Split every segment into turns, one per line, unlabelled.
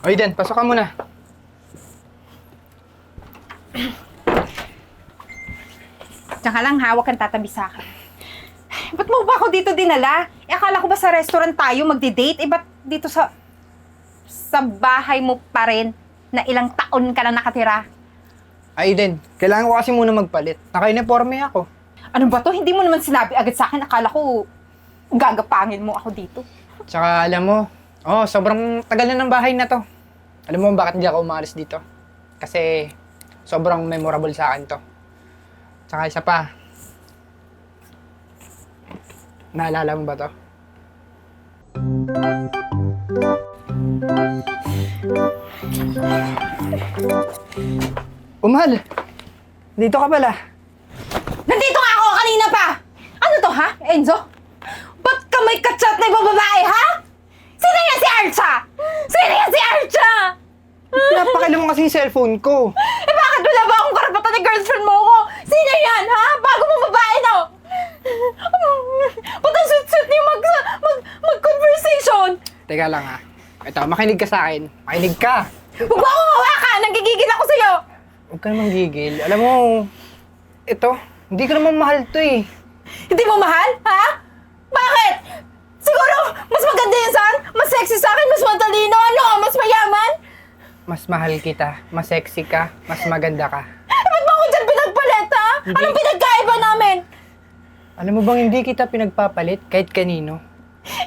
O Eden, pasok ka muna.
Diyan ka lang ha, huwag kang tatabi sa akin. Ba't mo ba ako dito dinala? Akala ko ba sa restaurant tayo magdi-date? Ba't dito sa bahay mo pa rin na ilang taon ka lang nakatira?
Ay Eden, kailangan ko kasi muna magpalit. Naka-uniforme ako.
Ano ba to? Hindi mo naman sinabi agad sa akin. Akala ko gagapangin mo ako dito.
Tsaka alam mo, sobrang tagal na ng bahay na to. Alam mo bakit hindi ako umalis dito? Kasi sobrang memorable sa akin to. Tsaka isa pa, naalala mo ba to? Umahal, dito ka pala.
Nandito nga ako kanina pa! Ano to ha, Enzo? Ba't ka may kachat na ibang babae ha? Sino yan si Archa? Sino yan si Archa?
Napakailan mo kasi yung cellphone ko.
Bakit wala ba akong karapatan na girlfriend mo ko? Sino yan ha? Bago mong babae no? Ba't ang sweet-sweet niyo mag-conversation?
Teka lang ha. Ito, makinig ka sa akin. Makinig ka.
Huwag mo akong hawakan! Nanggigigil ako sa'yo!
Huwag ka namang gigil. Alam mo, ito, hindi ko naman mahal to eh.
Hindi mo mahal? Ha? Bakit? Siguro, mas maganda yan saan? Mas sexy sa akin, mas matalino, ano? Mas mayaman?
Mas mahal kita, mas sexy ka, mas maganda ka.
Ba't mo ako dyan pinagpalit, ha?
Hindi.
Anong pinagkaiba namin?
Alam mo bang hindi kita pinagpapalit kahit kanino?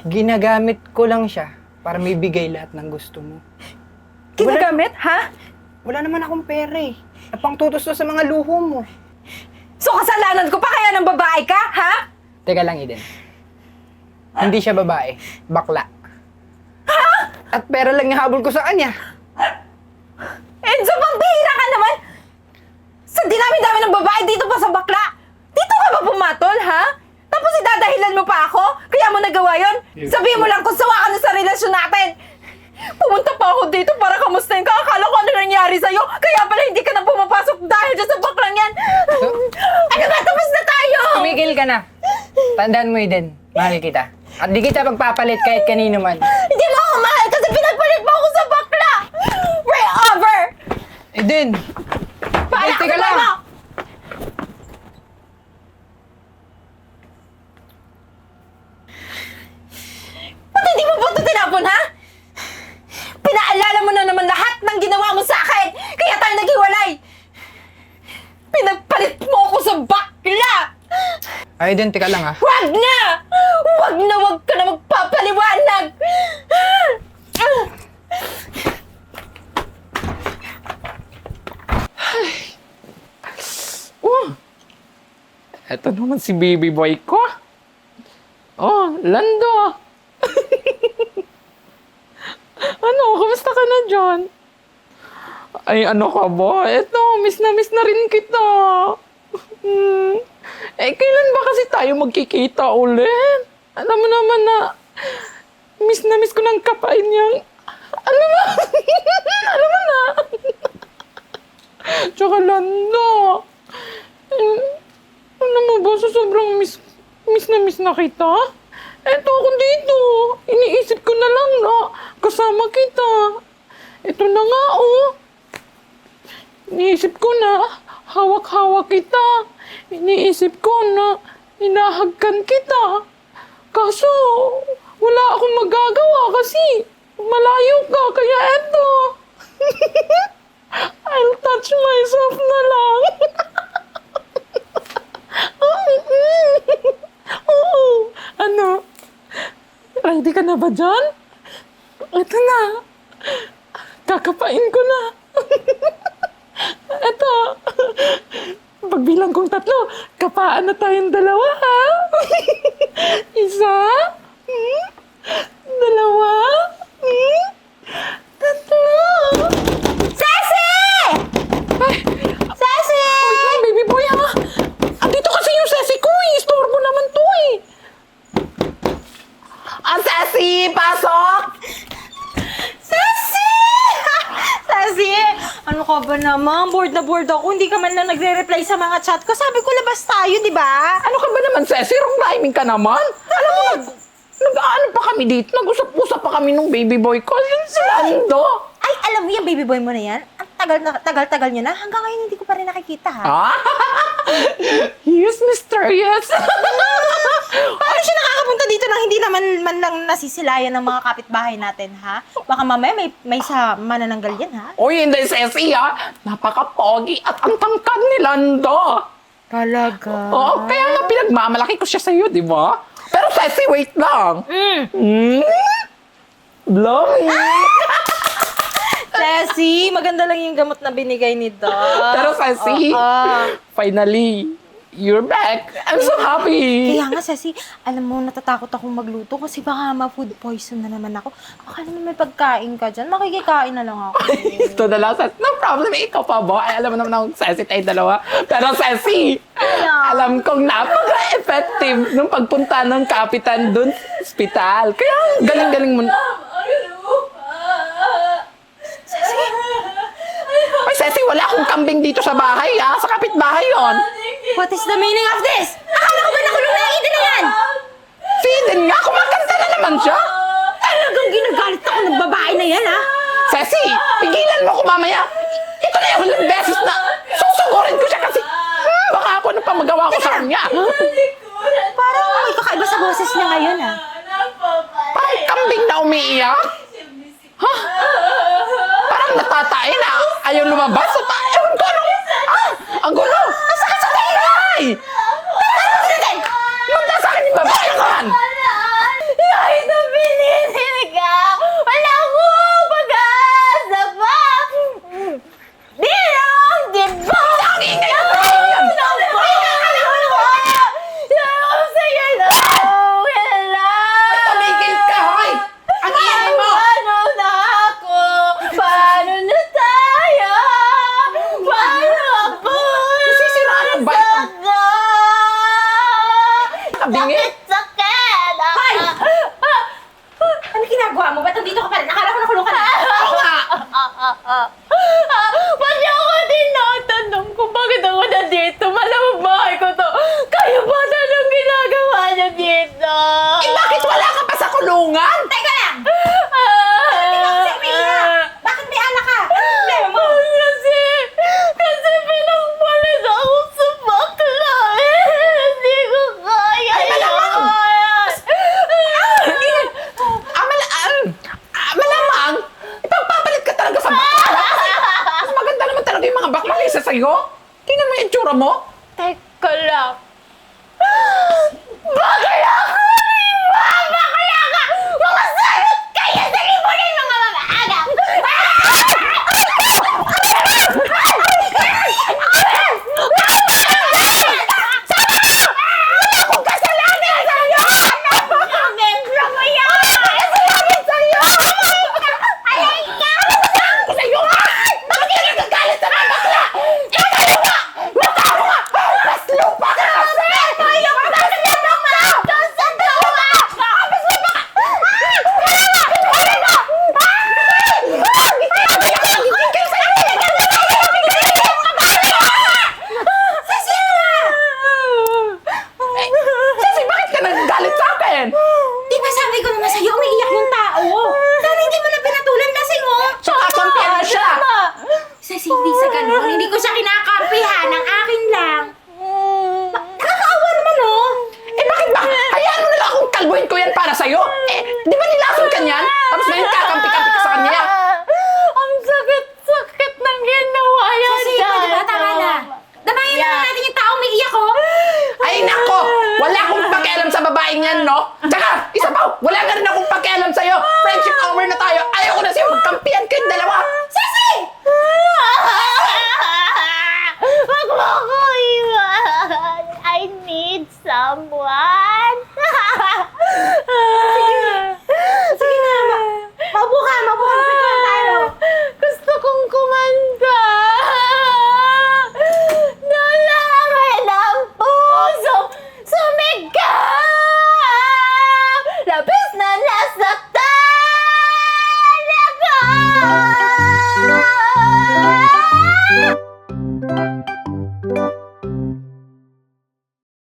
Ginagamit ko lang siya para may bigay lahat ng gusto mo.
Ginagamit, ha?
Wala naman akong pera eh. Napangtutos to sa mga luho mo.
So kasalanan ko pa kaya ng babae ka, ha?
Teka lang, Eden. Hindi siya babae, bakla.
Ha?
At pera lang yung habol ko sa kanya.
Enzo, pambihira ka naman! Sa dinami-dami ng babae dito pa sa bakla! Dito ka ba pumatol, ha? Tapos idadahilan mo pa ako? Kaya mo nagawa yon? Sabihin mo lang kung sawa ka na sa relasyon natin! Pumunta pa ako dito para kamustahin ka. Akala ko ano nangyari sa'yo. Kaya pala hindi ka na pumapasok dahil dyan sa baklang yan. Ano ba? Tapos na tayo!
Tumigil ka na. Tandaan mo, Eden. Mahal kita. At di kita pagpapalit kahit kanino man.
Hindi mo ako mahal kasi pinagpalit mo ako sa bakla! Way over!
Eden!
Paala
Eden,
ka
teka
sa
lang.
mo! Ba't hindi mo po ito tinapon, ha? Pinaalala mo na naman lahat ng ginawa mo sa akin! Kaya tayo naghiwalay! Pinagpalit mo ako sa bakla!
Ay, Eden, teka lang ha.
Wag na! Wag na wag ka na magpapaliwanag!
Eto naman si baby boy ko. Oh, Lando. Ano, kamusta ka na dyan? Ay, ano ka ba? Eto, miss na rin kita. Kailan ba kasi tayo magkikita ulit? Alam mo naman na miss ko ng kapain niyang... Alam mo? Alam mo na? Tsaka Lando. Alam mo ba, sa sobrang miss na kita? Eto ako dito. Iniisip ko na lang na kasama kita. Eto na nga, oh. Iniisip ko na hawak-hawak kita. Iniisip ko na hinahagkan kita. Kaso, wala akong magagawa kasi malayo ka. Kaya eto. I'll touch myself na lang. Oo. Ano? Ready ka na ba dyan? Ito na. Kakapain ko na. Ito. Pagbilang kong 3, kapaan na tayong 2, ha? 1, 2, 3.
Ceci!
Ay!
Ceci!
Wait lang, baby boy, ha? Andito kasi yung sesi ko, eh. Istorbo naman to, eh.
Ceci! Pasok! Ceci! Ceci! Ano ka ba naman? Bored na bored ako. Hindi ka man lang nagre-reply sa mga chat ko. Sabi ko, labas tayo, di ba?
Ano ka ba naman, Ceci? Wrong timing ka naman. Alam mo, nag-ano pa kami dito? Nag-usap-usap pa kami nung baby boy ko. Yun si Lando.
Ay, alam mo yung baby boy mo na yan, ang tagal-tagal nyo na, hanggang ngayon hindi ko pa rin nakikita, ha?
Ah? Yes, mysterious.
Paano siya nakakapunta dito nang hindi naman man lang nasisilayan ng mga kapitbahay natin, ha? Baka mamaya may sa manananggal yan, ha?
Uy, hindi, Ceci, ha? Napaka-pogi at ang tangkad ni Lando.
Talaga?
Oo, kaya nga pinagmamalaki ko siya sa'yo, di ba? Pero Ceci, wait lang. Blow me.
Ceci, maganda lang yung gamot na binigay ni Doc.
Pero Ceci, finally, you're back. I'm so happy.
Kaya nga, Ceci, alam mo, natatakot akong magluto kasi baka ma-food poison na naman ako. Baka naman may pagkain ka dyan. Makikikain na lang ako.
Ito na lang, Ceci. No problem, ikaw pa ba? Ay, alam mo naman akong Ceci tayo dalawa. Pero Ceci, alam kong napaka-effective nung pagpunta ng kapitan dun sa ospital. Kaya galing-galing mo. Ay, Ceci, wala akong kambing dito sa bahay, ha? Sa kapitbahay yon.
What is the meaning of this? Akala ko ba nakulong na Eden na yan?
Si Eden nga, kumakanta na naman siya.
Talagang ginagalit ako ng babae na yan, ha?
Ceci, pigilan mo ko mamaya. Ito na yung huling beses na susugurin ko siya kasi baka ako ano pa magawa ko sa kanya.
Parang may kakaiba sa boses niya ngayon, ha?
Parang kambing na umiiyak. Ha? Parang natatay na ayaw lumabas. At ewan ko ano. Ang gulo. Ang sakit sa tainay. Munta sa akin yung babae kan.
Kahit na pinitin ka, wala ko pag-asa pa! Di lang, di ba?
Ang ingay ng babae yan.
Sige na! Wala!
Tumigil ka, hoy. Ang ingay mo.
Paano na ako? Paano na tayo? Paano ako?
Nasisiraan ang bait mo. Kabingi.
Sakit! Hoy! Ano ginagawa mo? Ba't nandito ka pa rin? Akala ko nakulong ka na.
Oo nga.
Ba't niyo ako tinatanong kung bakit ako nandito? Malamang bahay ko to. Kayo ba anong ginagawa niyo dito?
Eh, bakit wala ka pa sa kulungan?
Teka lang! Bakit kasi umiiyak? Bakit may alak ka? Ano problema mo? Kasi pinagpalit ako sa bakla eh. Hindi ko kaya.
Ay, malamang! Malamang, ipagpapalit ka talaga sa bakla. Mas maganda naman talaga yung mga bakla kaysa sa'yo. Tingnan mo yung itsura mo.
Teka lang. Bakit